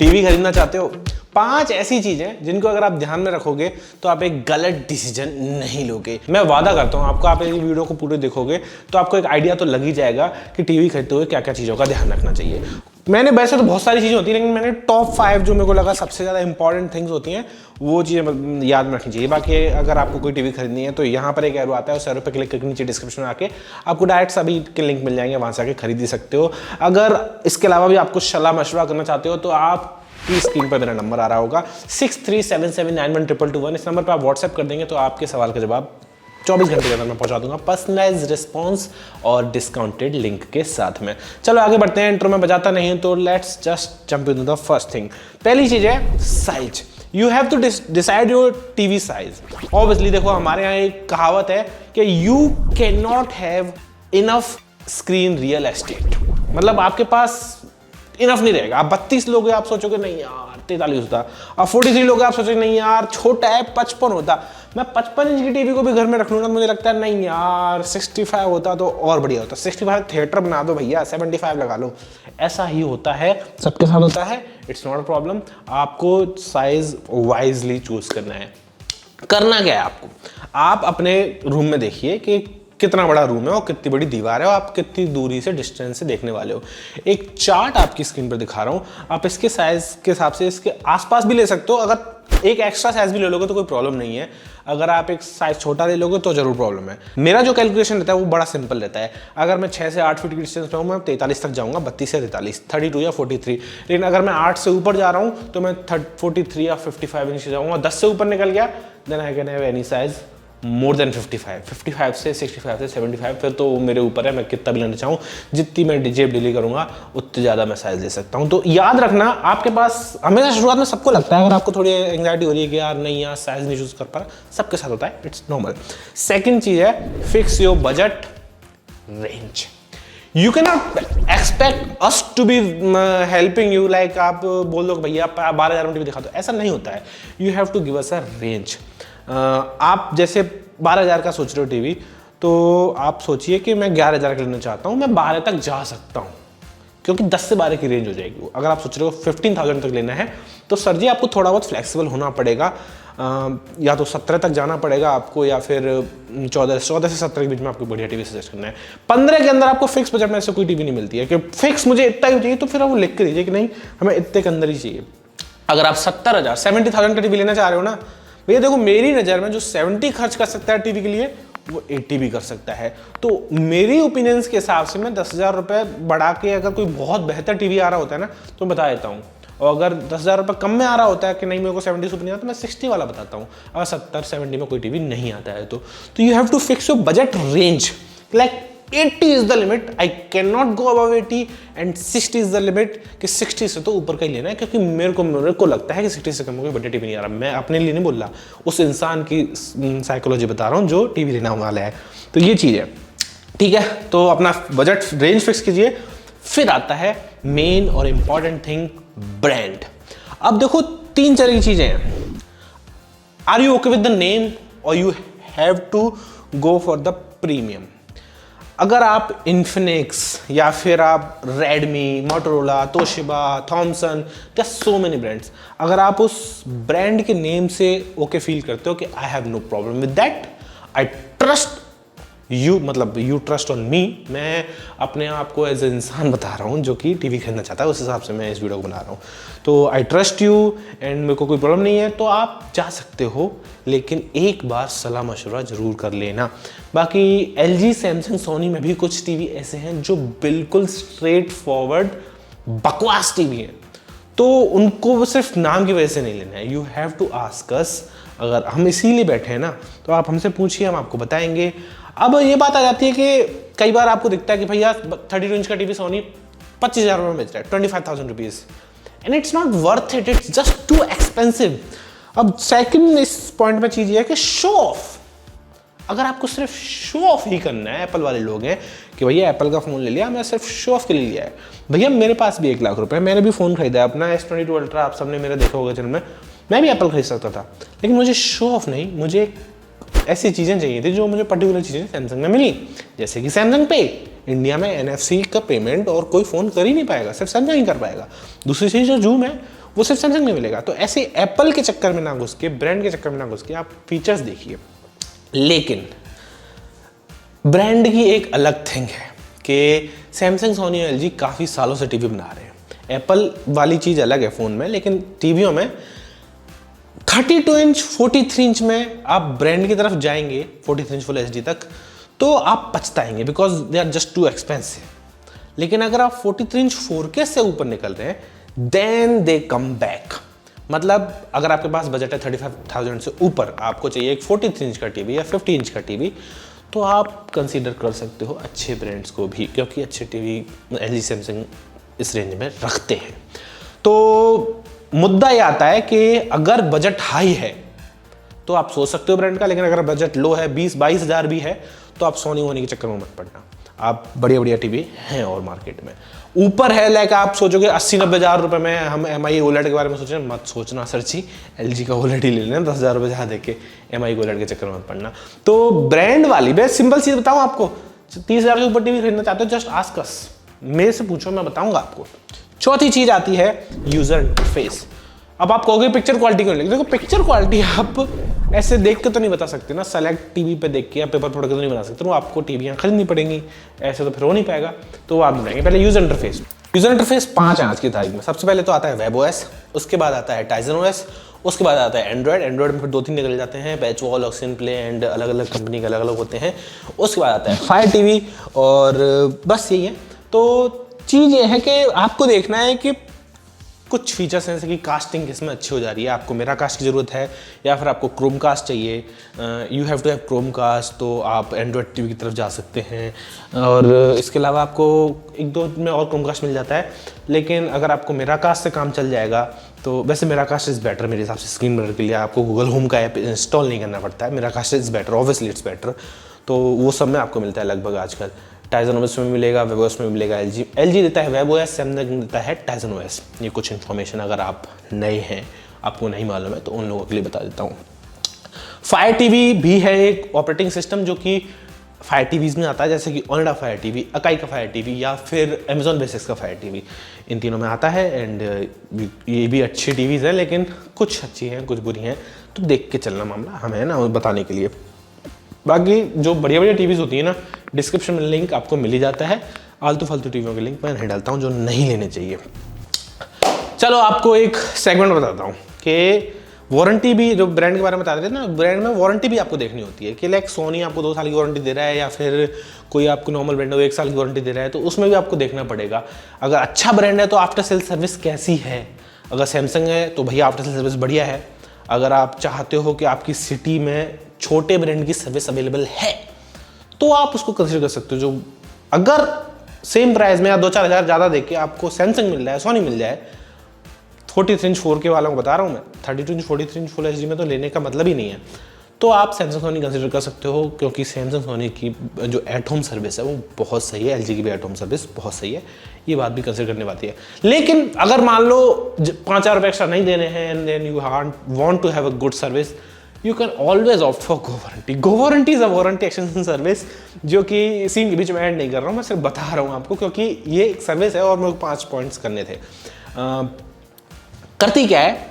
TV खरीदना चाहते हो? 5 ऐसी चीजें जिनको अगर आप ध्यान में रखोगे तो आप एक गलत डिसीजन नहीं लोगे। मैं वादा करता हूं आपको, आप इस वीडियो को पूरे देखोगे तो आपको एक आइडिया तो लग ही जाएगा कि टीवी खरीदते हुए क्या क्या चीजों का ध्यान रखना चाहिए। मैंने वैसे तो बहुत सारी चीजें होती है, लेकिन मैंने टॉप 5 जो मेरे को लगा सबसे ज्यादा इंपॉर्टेंट थिंग्स होती हैं वो चीजें याद में रखनी चाहिए। बाकी अगर आपको कोई टीवी खरीदनी है तो यहाँ पर एक एरो आता है, उस एरो पर क्लिक करके नीचे डिस्क्रिप्शन में आके आपको डायरेक्ट सभी के लिंक मिल जाएंगे, वहां से आके खरीद ही सकते हो। अगर इसके अलावा भी आपको सलाह मशवरा करना चाहते हो तो आप स्क्रीन पर मेरा नंबर आ रहा होगा 6377912221। इस नंबर पर आप व्हाट्सएप कर देंगे तो आपके सवाल का जवाब 24 घंटे के अंदर मैं पहुंचा दूंगा, पर्सनलाइज्ड रिस्पांस और डिस्काउंटेड लिंक के साथ में। चलो आगे बढ़ते हैं, इंट्रो में बजाता नहीं है तो let's just jump into the first thing. पहली चीज है size. You have to decide your TV size. Obviously देखो, हमारे यहाँ एक कहावत है कि you can not have enough screen real estate, मतलब आपके पास इनफ नहीं रहेगा। आप 32 लोग आप सोचोगे नहीं यार 43 होता, आप 43 लोग आप सोचोगे नहीं यार छोटा है 55 होता। मैं 55 इंच की टीवी को भी घर में रख लूंगा तो मुझे लगता है नहीं यार 65 होता तो और बढ़िया होता। 65 थिएटर बना दो भैया, 75 लगा लो। ऐसा ही होता है, सबके साथ होता है, इट्स नॉट अ प्रॉब्लम। आपको साइज वाइजली चूज करना है। करना क्या है आपको, आप अपने रूम में देखिए कि कितना बड़ा रूम है और कितनी बड़ी दीवार है और आप कितनी दूरी से डिस्टेंस से देखने वाले हो। एक चार्ट आपकी स्क्रीन पर दिखा रहा हूं, आप इसके साइज के हिसाब से इसके आसपास भी ले सकते हो। अगर एक एक्स्ट्रा साइज भी ले लोगे तो कोई प्रॉब्लम नहीं है, अगर आप एक साइज छोटा ले लोगे तो जरूर प्रॉब्लम है। मेरा जो कैलकुलेशन रहता है वो बड़ा सिंपल रहता है। अगर मैं 6 से 8 फीट की डिस्टेंस पे हूँ मैं 43 तक जाऊंगा, 32 से 43, 32 या 43। लेकिन अगर मैं 8 से ऊपर जा रहा हूँ तो मैं 43 या 55 इंच जाऊंगा। 10 से ऊपर निकल गया then I can have any size more than 55 से 65 से 75, फिर तो मेरे ऊपर है, मैं कितना भी लेना चाहूँ। जितनी मैं जेब डिली करूंगा उतनी ज़्यादा मैं साइज ले सकता हूँ। तो याद रखना आपके पास, हमेशा शुरुआत में सबको लगता है, अगर आपको थोड़ी एंग्जाइटी हो रही है कि यार नहीं यार साइज नहीं चूज कर पा रहा, सबके साथ होता है, इट्स नॉर्मल। सेकेंड चीज़ है fix your budget range. You can not expect us to be helping you, like आप बोल दो भैया 12,000 में टीवी दिखा दो, ऐसा नहीं होता है। You have to give us a range. आप जैसे 12,000 का सोच रहे हो टीवी, तो आप सोचिए कि मैं 11,000 का लेना चाहता हूँ, मैं 12 तक जा सकता हूँ, क्योंकि 10 से 12 की रेंज हो जाएगी वो। अगर आप सोच रहे हो 15,000 तक लेना है तो सर जी आपको थोड़ा बहुत फ्लेक्सिबल होना पड़ेगा, या तो 17 तक जाना पड़ेगा आपको, या फिर 14 से 17 के बीच में आपको बढ़िया टीवी सजेस्ट करना है। 15 के अंदर आपको फिक्स बजट में ऐसे कोई टीवी नहीं मिलती है कि फिक्स मुझे इतना ही चाहिए, तो फिर आप वो लिख के दीजिए कि नहीं हमें इतने के अंदर ही चाहिए। अगर आप 70,000 का टीवी लेना चाह रहे हो ना भैया, देखो मेरी नज़र में जो 70 खर्च कर सकता है टीवी के लिए वो 80 भी कर सकता है। तो मेरी ओपिनियंस के हिसाब से मैं 10,000 रुपये बढ़ा के अगर कोई बहुत बेहतर टीवी आ रहा होता है ना तो बता देता हूँ, और अगर 10,000 रुपये कम में आ रहा होता है कि नहीं मेरे को 70 सुपर नहीं आता तो मैं 60 वाला बताता हूँ। अगर 70-70 में कोई टीवी नहीं आता है तो you have to fix your budget range, like 80 is the limit, I can not go above 80 and 60 is the limit, कि 60 से तो ऊपर का ही लेना है, क्योंकि मेरे को लगता है कि 60 से कम कोई बड़ी टीवी नहीं आ रहा। मैं अपने लिए नहीं बोल रहा, उस इंसान की साइकोलॉजी बता रहा हूँ जो टीवी लेना वाला है। तो ये चीज़ है, ठीक है। तो अपना बजट रेंज फिक्स कीजिए। फिर आता है मेन और इंपॉर्टेंट थिंग, ब्रांड। अब देखो 3 तरह की चीजें हैं। Are you okay with the name और you have to go for the premium. अगर आप इन्फिनिक्स या फिर आप Redmi, Motorola, Toshiba, Thomson, there are so many brands, अगर आप उस ब्रांड के नेम से ओके फील करते हो कि I have no problem with that, I trust you, मतलब यू ट्रस्ट ऑन मी, मैं अपने आप को एज ए इंसान बता रहा हूँ जो कि टीवी खरीदना चाहता है, उस हिसाब से मैं इस वीडियो को बना रहा हूँ। तो आई ट्रस्ट यू एंड मेरे को कोई प्रॉब्लम नहीं है, तो आप जा सकते हो, लेकिन एक बार सलाह मशवरा जरूर कर लेना। बाकी LG, सैमसंग, सोनी में भी कुछ टीवी ऐसे हैं जो बिल्कुल स्ट्रेट फॉरवर्ड बकवास टीवी है, तो उनको सिर्फ नाम की वजह से नहीं लेना है। You have to ask us. अगर हम इसीलिए बैठे हैं ना तो आप हमसे पूछिए, हम आपको बताएंगे। अब ये बात आ जाती है कि कई बार आपको दिखता है कि भैया 32 इंच का टीवी सोनी 25,000 में बेच रहा है, 25,000 rupees, and it's not worth it, it's just too expensive. अब सेकंड इस पॉइंट में चीज ये है कि शो ऑफ। अगर आपको सिर्फ शो ऑफ ही करना है, एप्पल वाले लोग हैं कि भैया एप्पल का फोन ले लिया, मैं सिर्फ शो ऑफ के लिए लिया है। भैया मेरे पास भी 1 लाख रुपए, मैंने भी फोन खरीदा है अपना S22 अल्ट्रा, आप सबने मेरा देखा होगा चैनल में, मैं भी एप्पल खरीद सकता था, लेकिन मुझे शो ऑफ नहीं, मुझे ऐसी चीज़ें चाहिए थी जो मुझे पर्टिकुलर चीज़ें सैमसंग में मिली, जैसे कि सैमसंग पे। इंडिया में NFC का पेमेंट और कोई फ़ोन कर ही नहीं पाएगा, सिर्फ सैमसंग ही कर पाएगा। दूसरी चीज़ जो जूम है वो सिर्फ सैमसंग में मिलेगा। तो ऐसे एप्पल के चक्कर में ना घुस के, ब्रांड के चक्कर में ना घुस के आप फीचर्स देखिए। लेकिन ब्रांड की एक अलग थिंग है कि सैमसंग, सोनी और एलजी काफ़ी सालों से टीवी बना रहे हैं। एप्पल वाली चीज़ अलग है फ़ोन में, लेकिन टीवियों में 32 इंच 43 इंच में आप ब्रांड की तरफ जाएंगे, 43 इंच फुल एचडी तक, तो आप पछताएंगे because they are just too expensive. लेकिन अगर आप 43 इंच 4K से ऊपर निकल रहे हैं देन दे कम बैक। मतलब अगर आपके पास बजट है 35,000 से ऊपर, आपको चाहिए एक 43 इंच का टीवी या 50 इंच का टीवी, तो आप कंसीडर कर सकते हो अच्छे ब्रांड्स को भी, क्योंकि अच्छे टीवी एलजी, सैमसंग इस रेंज में रखते हैं। तो मुद्दा ये आता है कि अगर बजट हाई है तो आप सोच सकते हो ब्रांड का, लेकिन अगर बजट लो है, 20-22 हज़ार भी है, तो आप सोनी वोनी के चक्कर में मत पड़ना। आप बढ़िया बढ़िया टीवी हैं और मार्केट में ऊपर है, लाइक आप सोचोगे 80-90 हज़ार रुपये में हम MI OLED के बारे में सोच रहे हैं, मत सोचना सर जी, LG का OLED ही ले लेना, 10,000 रुपये ज़्यादा दे के MI OLED के चक्कर में मत पड़ना। तो ब्रांड वाली मैं सिंपल चीज़ बताऊँ आपको, 30,000 से ऊपर टीवी खरीदना चाहते हो, जस्ट आस्क अस, मेरे से पूछो, मैं बताऊँगा आपको। चौथी चीज़ आती है यूज़र इंटरफेस। अब आप कहोगे पिक्चर क्वालिटी क्यों नहीं, देखो पिक्चर क्वालिटी आप ऐसे देख के तो नहीं बता सकते ना, सेलेक्ट टीवी पे देख के या पेपर फोड़ के तो नहीं बता सकते, तो आपको टीवियाँ खरीदनी पड़ेंगी, ऐसे तो फिर हो नहीं पाएगा। तो वो आप बनाएंगे। पहले यूज़र इंटरफेस। यूज़र इंटरफेस 5 है आज की तारीख में। सबसे पहले तो आता है वेब OS, उसके बाद आता है टाइजन OS, उसके बाद आता है एंड्रॉयड। एंड्रॉयड में फिर 2-3 निकल जाते हैं, पैचवॉल, ऑक्सीजन प्ले एंड अलग अलग कंपनी के अलग अलग होते हैं। उसके बाद आता है फायर टीवी और बस यही है। तो चीज़ ये है कि आपको देखना है कि कुछ फीचर्स हैं जैसे कि कास्टिंग किसमें अच्छी हो जा रही है, आपको मेरा कास्ट की ज़रूरत है या फिर आपको क्रोम कास्ट चाहिए, you have to have Chromecast, तो आप एंड्रॉयड टीवी की तरफ जा सकते हैं। और इसके अलावा आपको 1-2 में और क्रोम कास्ट मिल जाता है, लेकिन अगर आपको मेरा कास्ट से काम चल जाएगा तो वैसे मेरा कास्ट इज़ बेटर मेरे हिसाब से। स्क्रीन मिरर के लिए आपको गूगल होम का ऐप इंस्टॉल नहीं करना पड़ता है, Miracast is better, obviously it's better. तो वो सब में आपको मिलता है लगभग आजकल। टाइजन OS में मिलेगा, वेब OS में मिलेगा। LG देता है वेब OS, सैमसंग देता है टाइजन OS। ये कुछ इन्फॉर्मेशन अगर आप नए हैं, आपको नहीं मालूम है, तो उन लोगों के लिए बता देता हूँ। फायर टीवी भी है एक ऑपरेटिंग सिस्टम जो कि फायर टीवीज़ में आता है, जैसे कि ओनिडा फायर टीवी, अकाई का फायर टीवी या फिर अमेजॉन बेसिक्स का फायर टीवी, इन तीनों में आता है। एंड ये भी अच्छी टीवीज़ हैं, लेकिन कुछ अच्छी हैं कुछ बुरी हैं, तो देख के चलना मामला हमें है ना बताने के लिए। बाकी जो बढ़िया बढ़िया टीवीज़ होती है ना, डिस्क्रिप्शन में लिंक आपको मिल ही जाता है। आलतू फालतू टीवियों के लिंक मैं नहीं डालता हूँ जो नहीं लेने चाहिए। चलो आपको एक सेगमेंट बताता हूँ कि वारंटी भी, जो ब्रांड के बारे में बता रहे थे ना, ब्रांड में वारंटी भी आपको देखनी होती है कि लाइक सोनी आपको 2 साल की वारंटी दे रहा है या फिर कोई आपको नॉर्मल ब्रांड है 1 साल की वारंटी दे रहा है, तो उसमें भी आपको देखना पड़ेगा। अगर अच्छा ब्रांड है तो आफ्टर सेल सर्विस कैसी है, अगर सैमसंग है तो भैया आफ्टर सेल सर्विस बढ़िया है। अगर आप चाहते हो कि आपकी सिटी में छोटे ब्रांड की सर्विस अवेलेबल है तो आप उसको कंसिडर कर सकते हो। जो अगर सेम प्राइस में या 2-4 हज़ार ज़्यादा देके आपको सैमसंग मिल जाए, सोनी मिल जाए, 43 इंच 4K वालों को बता रहा हूँ मैं, 32 इंच 43 इंच फुल एचडी में तो लेने का मतलब ही नहीं है, तो आप सैमसंग सोनी कंसिडर कर सकते हो, क्योंकि सैमसंग सोनी की जो एट होम सर्विस है वो बहुत सही है। LG की भी एट होम सर्विस बहुत सही है, ये बात भी कंसिडर करने बात है। लेकिन अगर मान लो 5,000 रुपये एक्स्ट्रा नहीं देने हैं and then you want to have a good service, you can always opt for Go Warranty. Go Warranty is a warranty extension service, जो कि सीन के बीच में ऐड नहीं कर रहा हूँ, मैं सिर्फ बता रहा हूँ आपको, क्योंकि ये एक सर्विस है और मेरे को 5 पॉइंट्स करने थे। करती क्या है,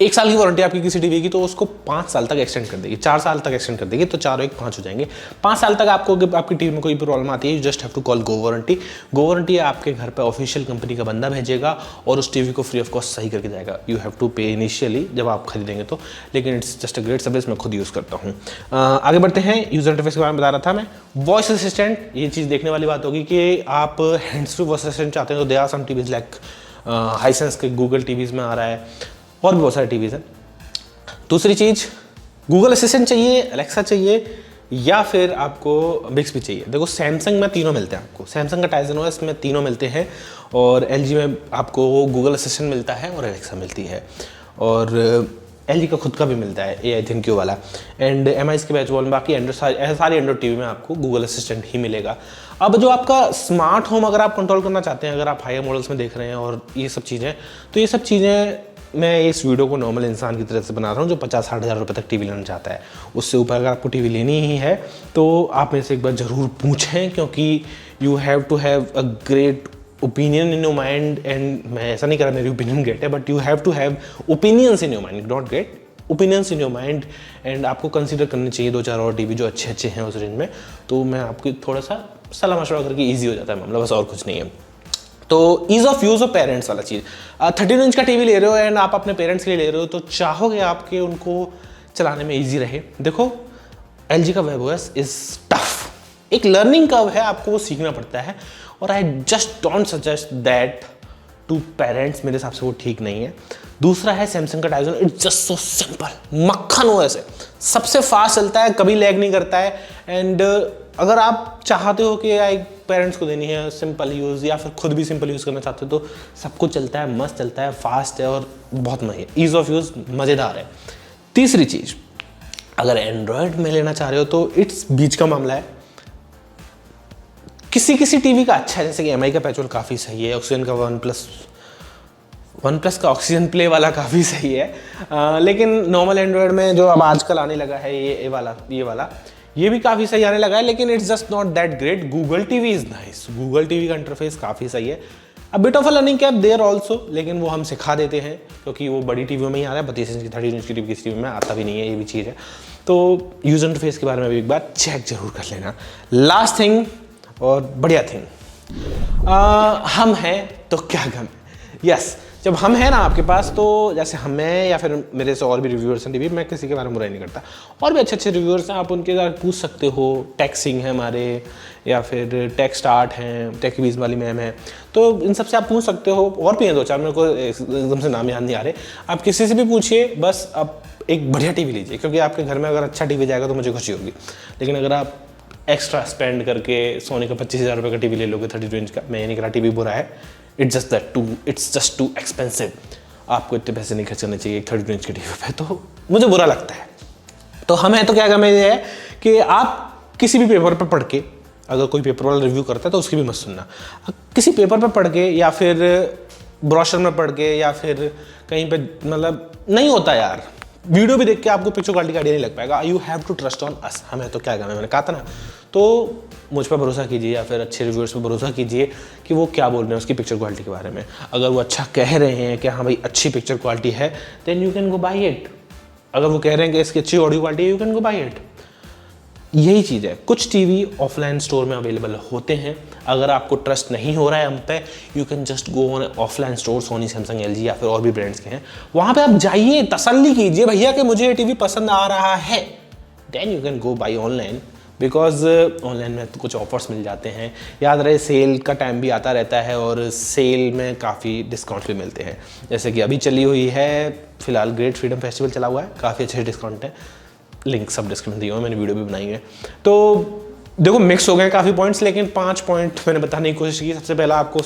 1 साल की वारंटी आपकी किसी टीवी की, तो उसको 5 साल तक एक्सटेंड कर देगी, 4 साल तक एक्सटेंड कर देगी, तो 4 और 1 5 हो जाएंगे। 5 साल तक आपको आपकी टीवी में कोई प्रॉब्लम आती है, you just have to call Go Warranty. Go Warranty आपके घर पे ऑफिशियल कंपनी का बंदा भेजेगा और उस टीवी को फ्री ऑफ कॉस्ट सही करके जाएगा। यू हैव टू पे इनिशियली जब आप खरीदेंगे तो, लेकिन it's just a great service, मैं खुद यूज़ करता हूँ। आगे बढ़ते हैं, यूजर इंटरफेस के बारे में बता रहा था मैं। वॉइस असिस्टेंट, ये चीज़ देखने वाली बात होगी कि आप हैंड्स फ्री वॉइस असिस्टेंट चाहते हैं, तो they are some TVs like Hisense के गूगल टीवीज़ में आ रहा है और भी बहुत सारे टीवीज़ हैं। दूसरी चीज़, गूगल असिस्टेंट चाहिए, अलेक्सा चाहिए या फिर आपको बिक्स भी चाहिए। देखो सैमसंग में तीनों मिलते हैं आपको, सैमसंग का टाइजन OS में तीनों मिलते हैं, और LG में आपको गूगल असिस्टेंट मिलता है और अलेक्सा मिलती है, और LG का खुद का भी मिलता है AI थिंक यू वाला, एंड MI के बैच वॉल। बाकी एंड्रॉइड सारी एंड्रॉइड टीवी में आपको गूगल असिस्टेंट ही मिलेगा। अब जो आपका स्मार्ट होम अगर आप कंट्रोल करना चाहते हैं, अगर आप हायर मॉडल्स में देख रहे हैं और ये सब चीज़ें, तो ये सब चीज़ें मैं इस वीडियो को नॉर्मल इंसान की तरह से बना रहा हूँ जो 50-60 हज़ार रुपये तक टीवी लेना चाहता है। उससे ऊपर अगर आपको टीवी लेनी ही है तो आप मेरे से एक बार ज़रूर पूछें, क्योंकि you have to have a great opinion in your mind, and मैं ऐसा नहीं कर रहा मेरी ओपिनियन ग्रेट है, but you have to have opinions in your mind, not great, opinions in your mind, and आपको कंसीडर करने चाहिए 2-4 और टीवी जो अच्छे अच्छे हैं उस रेंज में। तो मैं आपको थोड़ा सा सलाह मशवरा करके ईजी हो जाता है मामला, बस और कुछ नहीं है। तो ease of use of parents वाला चीज़, 13 इंच का टीवी ले रहे हो एंड आप अपने पेरेंट्स के लिए ले रहे हो, तो चाहोगे आपके उनको चलाने में ईजी रहे। देखो LG का WebOS इज़ टफ, एक लर्निंग कर्व है, आपको वो सीखना पड़ता है, और I just don't suggest that to parents, मेरे हिसाब से वो ठीक नहीं है। दूसरा है सैमसंग का Tizen, it's just so simple, मक्खन OS है, सबसे फास्ट चलता है, कभी लैग नहीं करता है। एंड अगर आप चाहते हो कि एक पेरेंट्स को देनी है सिंपल यूज़, या फिर खुद भी सिंपल यूज़ करना चाहते हो, तो सब कुछ चलता है, मस्त चलता है, फास्ट है और बहुत मज़े, ईज़ ऑफ यूज़ मज़ेदार है। तीसरी चीज़, अगर एंड्रॉयड में लेना चाह रहे हो तो इट्स बीच का मामला है, किसी किसी टीवी का अच्छा है, जैसे कि MI का पेट्रोल काफ़ी सही है, ऑक्सीजन का वन प्लस का ऑक्सीजन प्ले वाला काफ़ी सही है, लेकिन नॉर्मल एंड्रॉयड में जो अब आजकल आने लगा है ये वाला ये भी काफ़ी सही आने लगा है, लेकिन it's just not that great. Google TV is nice, Google TV का इंटरफेस काफ़ी सही है, a bit of a learning cap there also, लेकिन वो हम सिखा देते हैं क्योंकि वो बड़ी टीवी में ही आ रहा है, 32 इंच की 30 इंच की टीवी किसी टीवी में आता भी नहीं है, ये भी चीज़ है। तो यूजर इंटरफेस के बारे में भी एक बार चेक जरूर कर लेना। लास्ट थिंग और बढ़िया थिंग, हम हैं तो क्या गम, यस जब हम हैं ना आपके पास, तो जैसे हमें या फिर मेरे से और भी रिव्यूअर्स हैं टीवी, मैं किसी के बारे में बुराई नहीं करता, और भी अच्छे अच्छे रिव्यूअर्स हैं, आप उनके साथ पूछ सकते हो, टेक सिंह है हमारे, या फिर टेक स्टार्ट हैं, टेक बीज वाली मैम है, तो इन सबसे आप पूछ सकते हो, और भी हैं 2-4, मेरे को एकदम से नाम याद नहीं आ रहे, आप किसी से भी पूछिए, बस आप एक बढ़िया टीवी लीजिए, क्योंकि आपके घर में अगर अच्छा टीवी जाएगा तो मुझे खुशी होगी। लेकिन अगर आप एक्स्ट्रा स्पेंड करके सोनी का 25,000 रुपये का टीवी ले लोगे 32 इंच का, मैं ये नहीं कह रहा टीवी बुरा है, इट्स जस्ट टू एक्सपेंसिव, आपको इतने पैसे नहीं खर्च करने चाहिए 32 इंच के टीवी पे, तो मुझे बुरा लगता है। तो हमें तो क्या करना है कि आप किसी भी पेपर पर पढ़ के, अगर कोई पेपर वाला रिव्यू करता है तो उसकी भी मत सुनना, किसी पेपर पर पढ़ के या फिर ब्रोशर में पढ़ के या फिर कहीं पे, मतलब नहीं होता यार, वीडियो भी देख के आपको पिक्चर क्वालिटी का आइडिया नहीं लग पाएगा। You have to trust on us, हमें तो क्या करना है, मैंने कहा था ना। तो मुझ पर भरोसा कीजिए या फिर अच्छे रिव्यूअर्स पर भरोसा कीजिए कि वो क्या बोल रहे हैं उसकी पिक्चर क्वालिटी के बारे में। अगर वो अच्छा कह रहे हैं कि हाँ भाई अच्छी पिक्चर क्वालिटी है, then you can go by it. अगर वो कह रहे हैं कि इसकी अच्छी ऑडियो क्वालिटी है, you can go by it. यही चीज़ है, कुछ टीवी ऑफलाइन स्टोर में अवेलेबल होते हैं, अगर आपको ट्रस्ट नहीं हो रहा है हम पे, you can just go on offline store, Sony, Samsung, LG या फिर और भी ब्रांड्स के हैं, वहाँ पे आप जाइए, तसल्ली कीजिए भैया कि मुझे ये टीवी पसंद आ रहा है, then you can go by online, because online में तो कुछ ऑफर्स मिल जाते हैं। याद रहे सेल का टाइम भी आता रहता है और सेल में काफ़ी डिस्काउंट भी मिलते हैं, जैसे कि अभी चली हुई है फिलहाल ग्रेट फ्रीडम फेस्टिवल चला हुआ है, काफ़ी अच्छे डिस्काउंट है, लिंक सब डिस्क्रिप्शन दिए हुए, मैंने वीडियो भी बनाई है। तो देखो मिक्स हो गए काफ़ी पॉइंट्स, लेकिन 5 पॉइंट मैंने बताने की कोशिश की। सबसे पहला आपको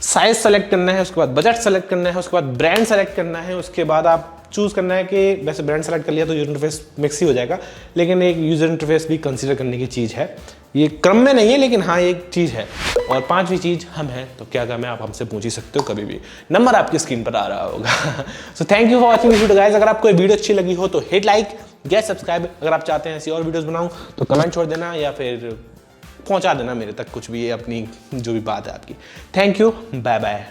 साइज सेलेक्ट करना है, उसके बाद बजट सेलेक्ट करना है, उसके बाद ब्रांड सेलेक्ट करना है, उसके बाद आप चूज़ करना है कि वैसे ब्रांड सेलेक्ट कर लिया तो यूजर इंटरफेस मिक्स ही हो जाएगा, लेकिन एक यूजर इंटरफेस भी कंसीडर करने की चीज़ है, ये क्रम में नहीं है लेकिन हाँ एक चीज़ है। और 5वीं चीज़ हम हैं तो क्या काम है, आप हमसे पूछ ही सकते हो कभी भी, नंबर आपकी स्क्रीन पर आ रहा होगा। So thank you for watching this video guys. अगर आपको वीडियो अच्छी लगी हो तो हिट लाइक, गेट सब्सक्राइब। अगर आप चाहते हैं ऐसी और वीडियोस बनाऊं तो कमेंट छोड़ देना या फिर पहुंचा देना मेरे तक कुछ भी, अपनी जो भी बात है आपकी। Thank you, bye bye.